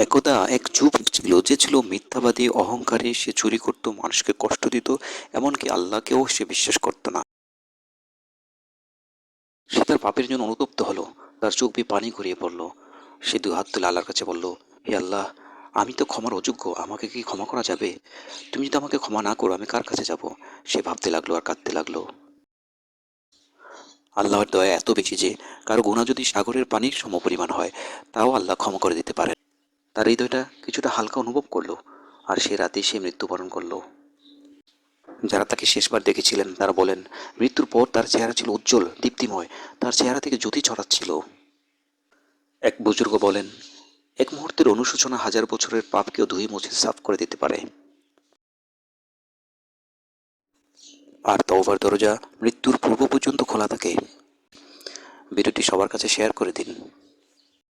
একদা এক যুবক ছিল যে ছিল মিথ্যাবাদী, অহংকারী। সে চুরি করত, মানুষকে কষ্ট দিত, এমনকি আল্লাহকেও সে বিশ্বাস করত না। সে তার পাপের জন্য অনুতপ্ত হলো। তার চোখ দিয়ে পানি গড়িয়ে পড়ল। সে দু হাত তুলে আল্লাহর কাছে বলল, হে আল্লাহ, আমি তো ক্ষমার অযোগ্য, আমাকে কি ক্ষমা করা যাবে? তুমি যদি আমাকে ক্ষমা না করো, আমি কার কাছে যাব? সে ভাবতে লাগলো আর কাঁদতে লাগলো। আল্লাহর দয়া এত বেশি যে কারো গুনাহ যদি সাগরের পানির সমপরিমাণ হয়, তাও আল্লাহ ক্ষমা করে দিতে পারেন। তার হৃদয়টা কিছুটা হালকা অনুভব করলো, আর সে রাতেই সে মৃত্যুবরণ করলো। যারা তাকে শেষবার দেখেছিলেন তারা বলেন, মৃত্যুর পর তার চেহারা ছিল উজ্জ্বল, দীপ্তিময়। তার চেহারা থেকে জ্যোতি ছড়াচ্ছিল। এক বুজুর্গ বলেন, এক মুহূর্তের অনুশোচনা হাজার বছরের পাপকেও ধুয়ে মুছে সাফ করে দিতে পারে। আর তওবার দরজা মৃত্যুর পূর্ব পর্যন্ত খোলা থাকে। ভিডিওটি সবার কাছে শেয়ার করে দিন।